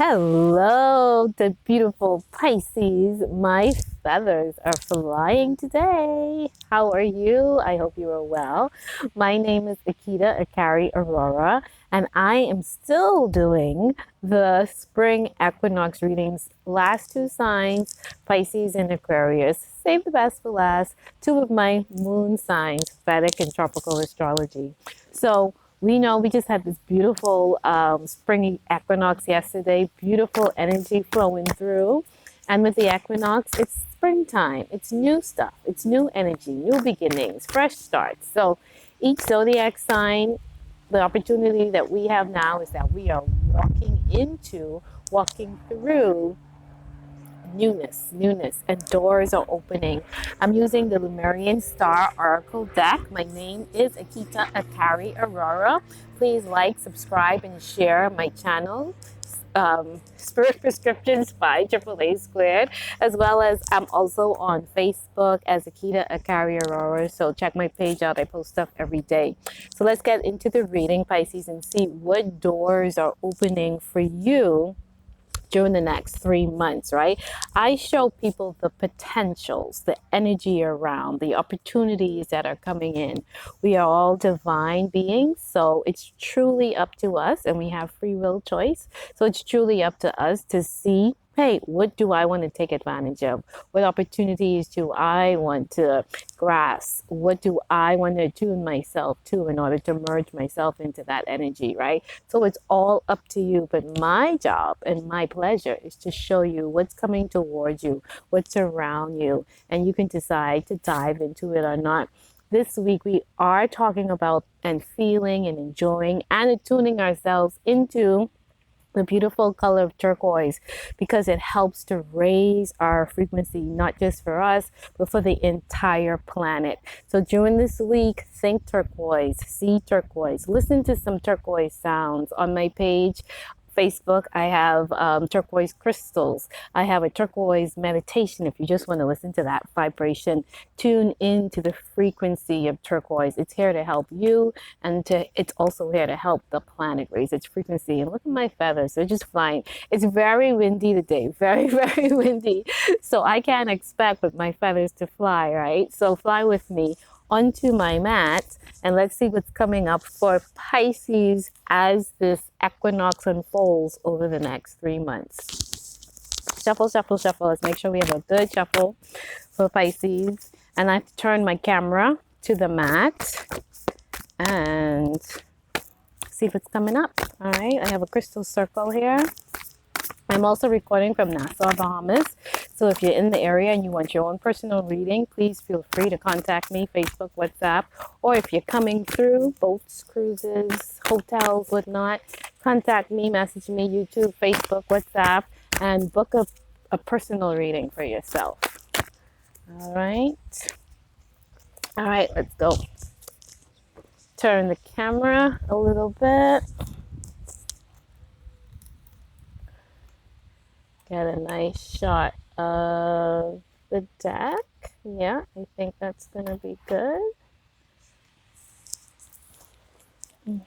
Hello, the beautiful Pisces. My feathers are flying today. How are you? I hope you are well. My name is Akita Akari Aurora, and I am still doing the Spring Equinox readings. Last two signs, Pisces and Aquarius. Save the best for last. Two of my moon signs, Vedic and tropical astrology. So, we know we just had this beautiful spring equinox yesterday, beautiful energy flowing through. And with the equinox, it's springtime. It's new stuff. It's new energy, new beginnings, fresh starts. So each zodiac sign, the opportunity that we have now is that we are walking through newness, and doors are opening. I'm using the Lemurian Star Oracle deck. My name is Akita Akari Aurora. Please like, subscribe, and share my channel. Spirit Prescriptions by AAA Squared, as well as I'm also on Facebook as Akita Akari Aurora. So check my page out. I post stuff every day. So let's get into the reading, Pisces, and see what doors are opening for you during the next 3 months, right? I show people the potentials, the energy around, the opportunities that are coming in. We are all divine beings, so it's truly up to us, and we have free will choice. So it's truly up to us to see, hey, what do I want to take advantage of? What opportunities do I want to grasp? What do I want to attune myself to in order to merge myself into that energy, right? So it's all up to you. But my job and my pleasure is to show you what's coming towards you, what's around you, and you can decide to dive into it or not. This week, we are talking about and feeling and enjoying and attuning ourselves into the beautiful color of turquoise, because it helps to raise our frequency, not just for us, but for the entire planet. So during this week, think turquoise, see turquoise, listen to some turquoise sounds. On my page, Facebook, I have turquoise crystals. I have a turquoise meditation if you just want to listen to that vibration. Tune into the frequency of turquoise. It's here to help you, and it's also here to help the planet raise its frequency. And look at my feathers, they're just flying. It's very windy today, very, very windy. So I can't expect with my feathers to fly, right? So fly with me onto my mat, and let's see what's coming up for Pisces as this equinox unfolds over the next 3 months. Shuffle, shuffle, shuffle. Let's make sure we have a good shuffle for Pisces. And I have to turn my camera to the mat and see if it's coming up. All right, I have a crystal circle here. I'm also recording from Nassau, Bahamas. So if you're in the area and you want your own personal reading, please feel free to contact me, Facebook, WhatsApp, or if you're coming through boats, cruises, hotels, whatnot, contact me, message me, YouTube, Facebook, WhatsApp, and book a personal reading for yourself. All right. All right, let's go. Turn the camera a little bit. Get a nice shot of the deck. Yeah, I think that's going to be good.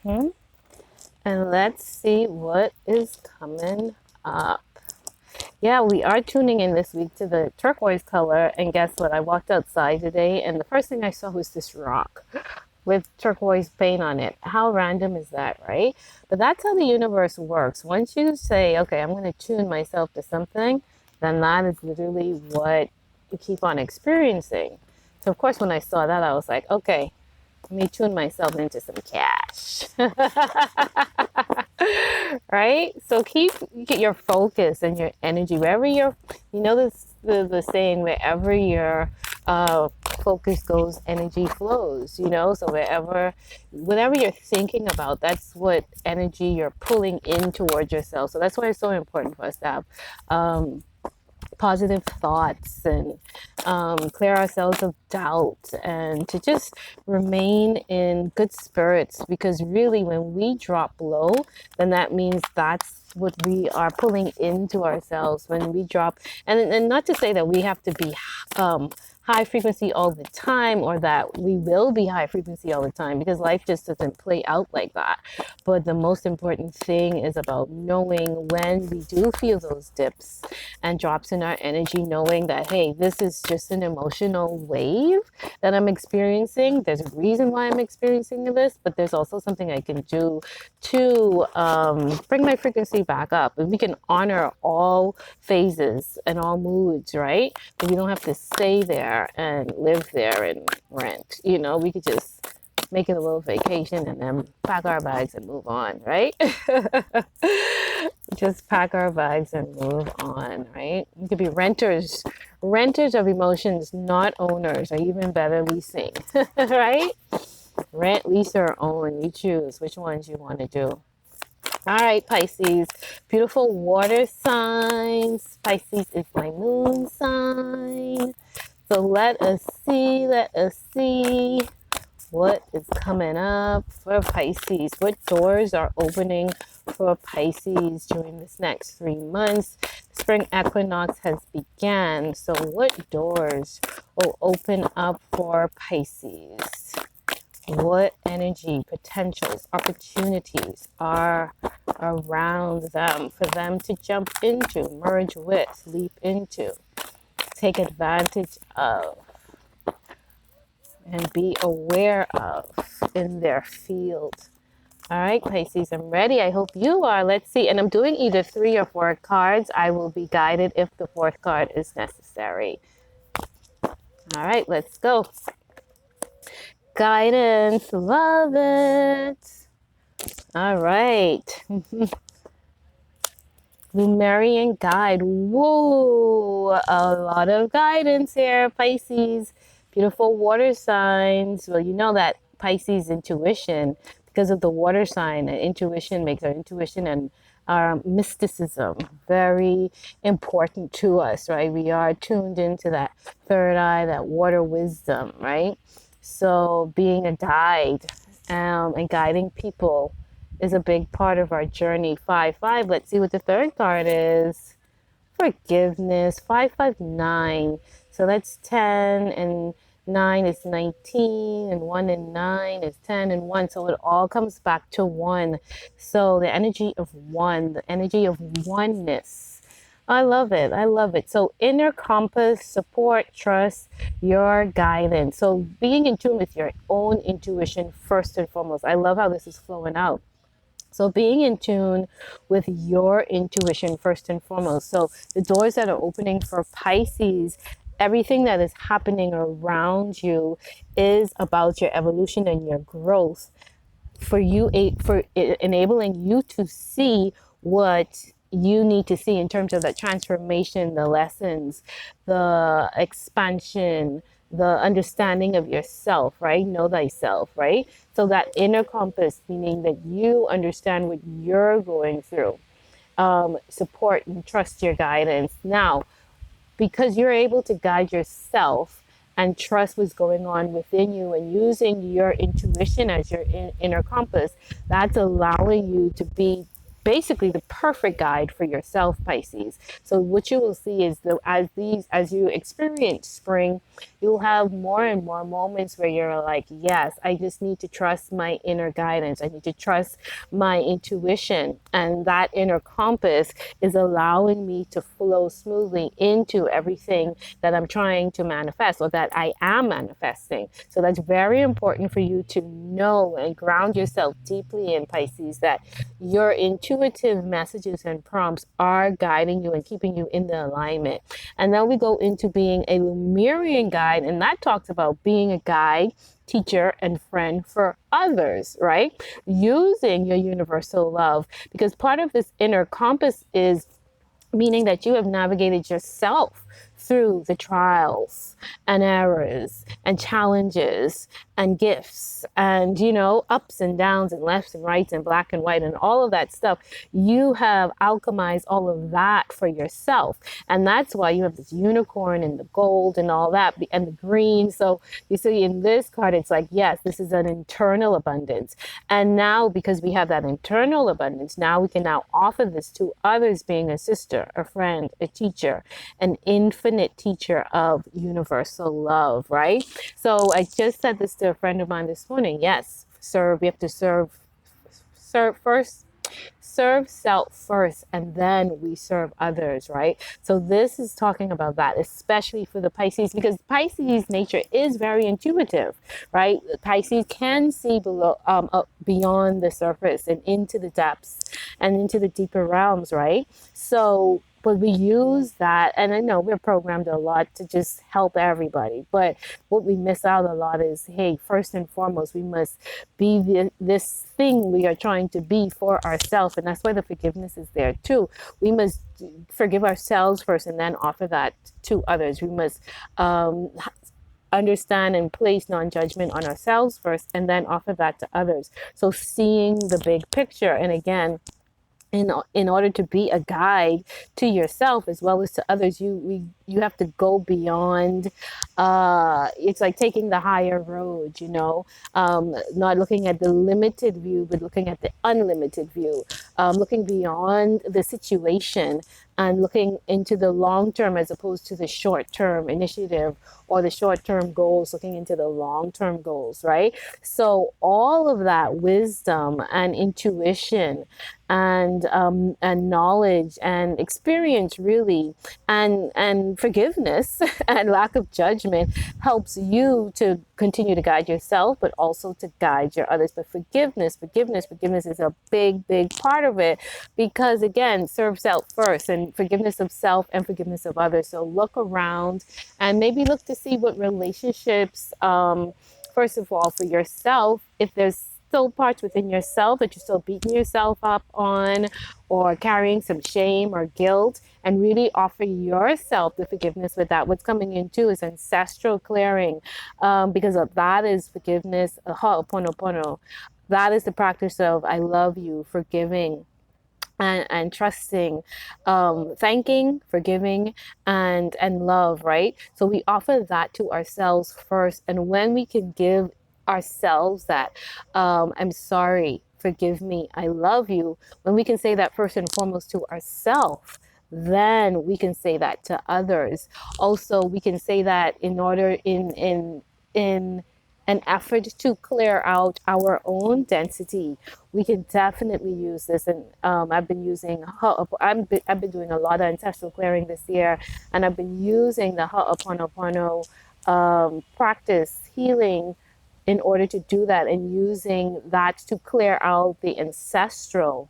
And let's see what is coming up. Yeah, we are tuning in this week to the turquoise color. And guess what? I walked outside today, and the first thing I saw was this rock with turquoise paint on it. How random is that, right? But that's how the universe works. Once you say, okay, I'm going to tune myself to something, then that is literally what you keep on experiencing. So, of course, when I saw that, I was like, okay, let me tune myself into some cash. Right? So keep your focus and your energy wherever the saying, wherever your focus goes, energy flows, so whatever you're thinking about, that's what energy you're pulling in towards yourself. So that's why it's so important for us to have positive thoughts and clear ourselves of doubt, and to just remain in good spirits, because really when we drop low, then that means that's what we are pulling into ourselves when we drop. And not to say that we have to be high frequency all the time, or that we will be high frequency all the time, because life just doesn't play out like that. But the most important thing is about knowing when we do feel those dips and drops in our energy, knowing that, hey, this is just an emotional wave that I'm experiencing. There's a reason why I'm experiencing this, but there's also something I can do to bring my frequency back up. And we can honor all phases and all moods, right? But we don't have to stay there and live there and rent. You know, we could just make it a little vacation and then pack our bags and move on, right? Just pack our bags and move on, right? We could be renters, renters of emotions, not owners, or even better, leasing, right? Rent, lease, or own. You choose which ones you want to do. All right, Pisces, beautiful water signs. Pisces is my moon sign. So let us see what is coming up for Pisces. What doors are opening for Pisces during this next 3 months? Spring Equinox has began. So what doors will open up for Pisces? What energy, potentials, opportunities are around them for them to jump into, merge with, leap into, take advantage of, and be aware of in their field? All right, Pisces, I'm ready. I hope you are. Let's see. And I'm doing either 3 or 4 cards. I will be guided if the 4th card is necessary. All right, let's go. Guidance, love it. All right. Lumerian guide. Whoa, a lot of guidance here, Pisces. Beautiful water signs. Well, you know that Pisces intuition, because of the water sign, intuition makes our intuition and our mysticism very important to us, right? We are tuned into that third eye, that water wisdom, right? So being a guide and guiding people is a big part of our journey. 5-5. Let's see what the 3rd card is. Forgiveness. 5-5-9. So that's 10, and 9 is 19, and 1 and 9 is 10 and 1. So it all comes back to 1. So the energy of 1, the energy of oneness. I love it. I love it. So inner compass, support, trust, your guidance. So being in tune with your own intuition first and foremost. I love how this is flowing out. So being in tune with your intuition first and foremost. So the doors that are opening for Pisces, everything that is happening around you is about your evolution and your growth, for you, for enabling you to see what you need to see in terms of the transformation, the lessons, the expansion, the understanding of yourself, right? Know thyself, right? So that inner compass, meaning that you understand what you're going through. Support and trust your guidance. Now, because you're able to guide yourself and trust what's going on within you and using your intuition as your inner compass, that's allowing you to be basically the perfect guide for yourself, Pisces. So what you will see is that as you experience spring, you'll have more and more moments where you're like, yes, I just need to trust my inner guidance. I need to trust my intuition. And that inner compass is allowing me to flow smoothly into everything that I'm trying to manifest, or that I am manifesting. So that's very important for you to know and ground yourself deeply in, Pisces, that your intuitive messages and prompts are guiding you and keeping you in the alignment. And then we go into being a Lemurian guide, and that talks about being a guide, teacher, and friend for others, right? Using your universal love, because part of this inner compass is meaning that you have navigated yourself through the trials and errors and challenges and gifts and, ups and downs and lefts and rights and black and white and all of that stuff. You have alchemized all of that for yourself. And that's why you have this unicorn and the gold and all that and the green. So you see in this card, it's like, yes, this is an internal abundance. And now, because we have that internal abundance, now we can now offer this to others, being a sister, a friend, a teacher, an infinite infinite teacher of universal love, right? So I just said this to a friend of mine this morning. Yes, serve. We have to serve first, serve self first, and then we serve others, right? So this is talking about that, especially for the Pisces, because Pisces nature is very intuitive, right? Pisces can see below, beyond the surface and into the depths and into the deeper realms, right? So but we use that, and I know we're programmed a lot to just help everybody, but what we miss out a lot is, hey, first and foremost, we must be this thing we are trying to be for ourselves, and that's why the forgiveness is there too. We must forgive ourselves first and then offer that to others. We must understand and place non-judgment on ourselves first and then offer that to others. So seeing the big picture, and again, in order to be a guide to yourself as well as to others, you have to go beyond. It's like taking the higher road, not looking at the limited view, but looking at the unlimited view, looking beyond the situation and looking into the long term as opposed to the short term initiative or the short term goals, looking into the long term goals, right? So all of that wisdom and intuition and knowledge and experience, really, and forgiveness and lack of judgment helps you to continue to guide yourself, but also to guide your others. But forgiveness is a big part of it, because again, serve self first, and forgiveness of self and forgiveness of others. So look around and maybe look to see what relationships, first of all, for yourself, if there's still parts within yourself that you're still beating yourself up on or carrying some shame or guilt, and really offer yourself the forgiveness with that. What's coming in too is ancestral clearing, because that is forgiveness, ho'oponopono. That is the practice of I love you, forgiving, and trusting, thanking, forgiving, and love, right? So we offer that to ourselves first, and when we can give ourselves that, I'm sorry, forgive me, I love you, when we can say that first and foremost to ourselves, then we can say that to others. Also, we can say that in order in an effort to clear out our own density. We can definitely use this, and I've been doing a lot of ancestral clearing this year, and I've been using the Ho'oponopono practice healing in order to do that, and using that to clear out the ancestral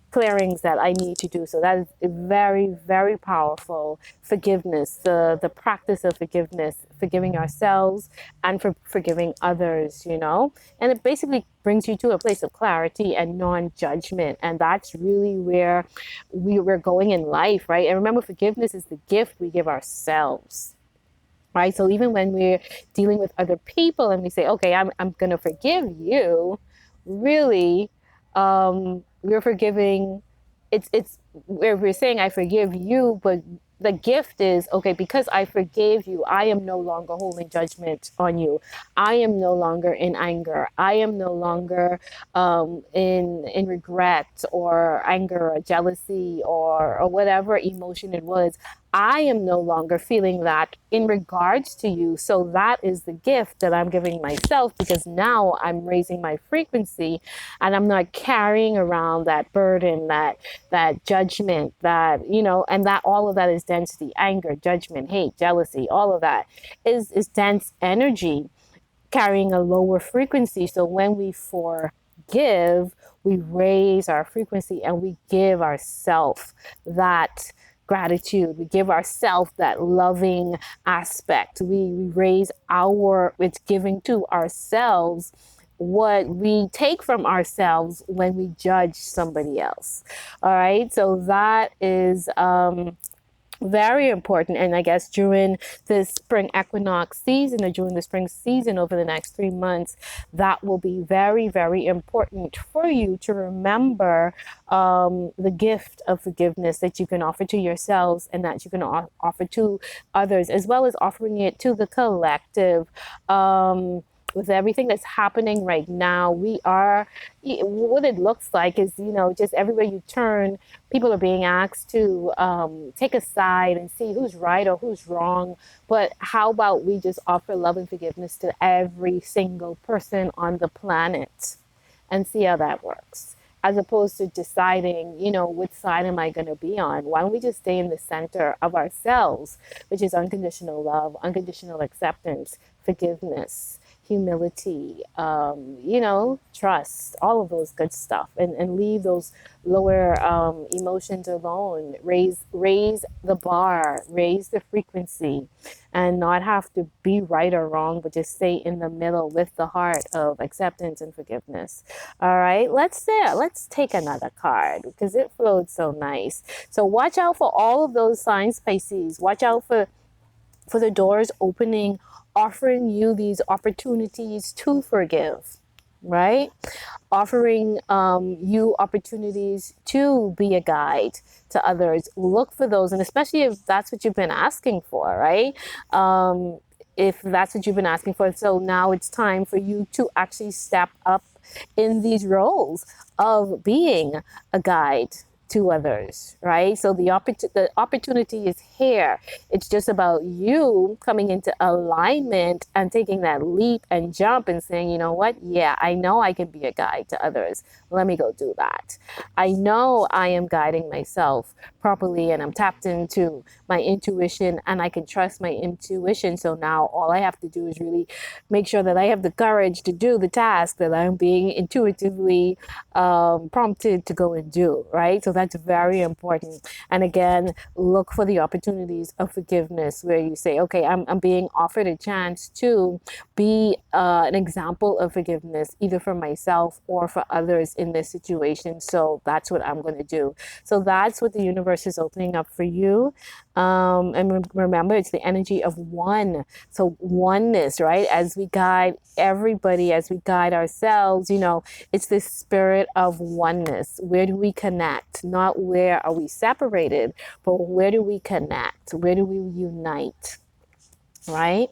clearings that I need to do. So that is very powerful. Forgiveness, the practice of forgiveness, forgiving ourselves and for forgiving others, and it basically brings you to a place of clarity and non-judgment. And that's really where we're going in life, right? And remember, forgiveness is the gift we give ourselves. Right. So even when we're dealing with other people and we say, okay, I'm going to forgive you, really, we're forgiving. It's where we're saying, I forgive you, but the gift is, okay, because I forgave you, I am no longer holding judgment on you. I am no longer in anger. I am no longer in regret or anger or jealousy or whatever emotion it was. I am no longer feeling that in regards to you. So that is the gift that I'm giving myself, because now I'm raising my frequency and I'm not carrying around that burden, that judgment, that, and that all of that is density, anger, judgment, hate, jealousy, all of that is dense energy carrying a lower frequency. So when we forgive, we raise our frequency and we give ourselves that gratitude. We give ourselves that loving aspect. We raise it's giving to ourselves what we take from ourselves when we judge somebody else. All right. So that is very important. And I guess during this spring equinox season, or during the spring season over the next 3 months, that will be very important for you to remember the gift of forgiveness that you can offer to yourselves and that you can offer to others, as well as offering it to the collective. with everything that's happening right now, what it looks like is, just everywhere you turn, people are being asked to take a side and see who's right or who's wrong. But how about we just offer love and forgiveness to every single person on the planet and see how that works? As opposed to deciding, which side am I going to be on? Why don't we just stay in the center of ourselves, which is unconditional love, unconditional acceptance, forgiveness, humility, trust, all of those good stuff, and leave those lower emotions alone. Raise the bar, raise the frequency, and not have to be right or wrong, but just stay in the middle with the heart of acceptance and forgiveness. All right, let's take another card because it flowed so nice. So watch out for all of those signs, Pisces. Watch out for the doors opening, offering you these opportunities to forgive, right? Offering you opportunities to be a guide to others. Look for those, and especially if that's what you've been asking for, right? If that's what you've been asking for. So now it's time for you to actually step up in these roles of being a guide to others, right? So the opportunity is here. It's just about you coming into alignment and taking that leap and jump and saying, you know what? Yeah, I know I can be a guide to others. Let me go do that. I know I am guiding myself properly and I'm tapped into my intuition and I can trust my intuition. So now all I have to do is really make sure that I have the courage to do the task that I'm being intuitively prompted to go and do, right? So that's very important. And again, look for the opportunities of forgiveness where you say, okay, I'm being offered a chance to be an example of forgiveness, either for myself or for others in this situation. So that's what I'm going to do. So that's what the universe is opening up for you. And remember, it's the energy of one. So oneness, right? As we guide everybody, as we guide ourselves, it's this spirit of oneness. Where do we connect? Not where are we separated, but where do we connect? Where do we unite? Right?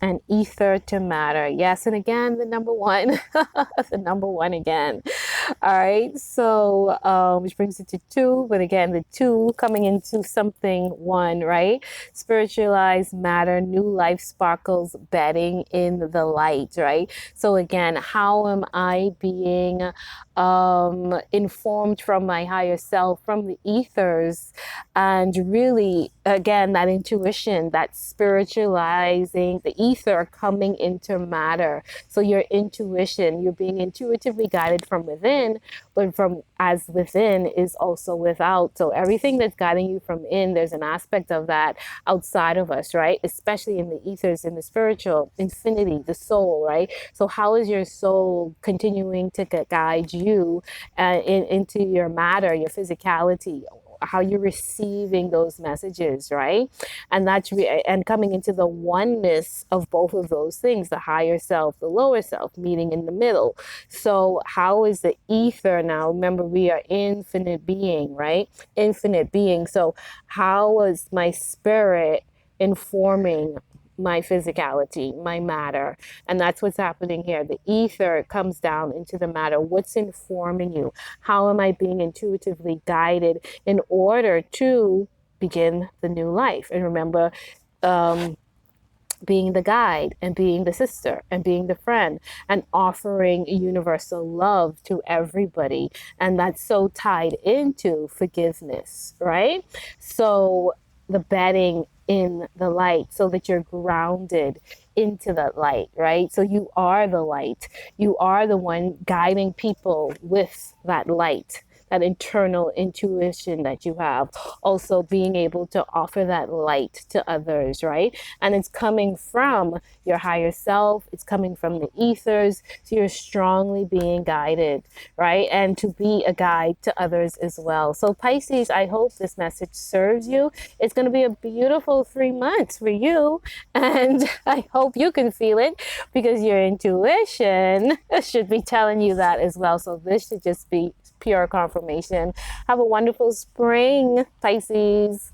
And ether to matter. Yes, and again, the number one, the number one again. All right, so which brings it to two, but again, the two coming into something one, right? Spiritualized matter, new life sparkles, bedding in the light, right? So again, how am I being informed from my higher self, from the ethers, and really, again, that intuition, that spiritualizing the ether coming into matter. So your intuition, you're being intuitively guided from within, but from as within is also without. So everything that's guiding you from in, there's an aspect of that outside of us, right? Especially in the ethers, in the spiritual infinity, the soul, right? So how is your soul continuing to guide you into your matter, your physicality, how you're receiving those messages, right? And that's and coming into the oneness of both of those things, the higher self, the lower self, meeting in the middle. So how is the ether now? Remember, we are infinite being, right? Infinite being. So how is my spirit informing my physicality, my matter? And that's what's happening here. The ether comes down into the matter. What's informing you? How am I being intuitively guided in order to begin the new life? And remember, being the guide and being the sister and being the friend and offering universal love to everybody. And that's so tied into forgiveness, right? So the bedding in the light so that you're grounded into that light, right? So you are the light. You are the one guiding people with that light, that internal intuition that you have. Also being able to offer that light to others, right? And it's coming from your higher self. It's coming from the ethers. So you're strongly being guided, right? And to be a guide to others as well. So Pisces, I hope this message serves you. It's going to be a beautiful 3 months for you. And I hope you can feel it because your intuition should be telling you that as well. So this should just be pure confirmation. Have a wonderful spring, Pisces.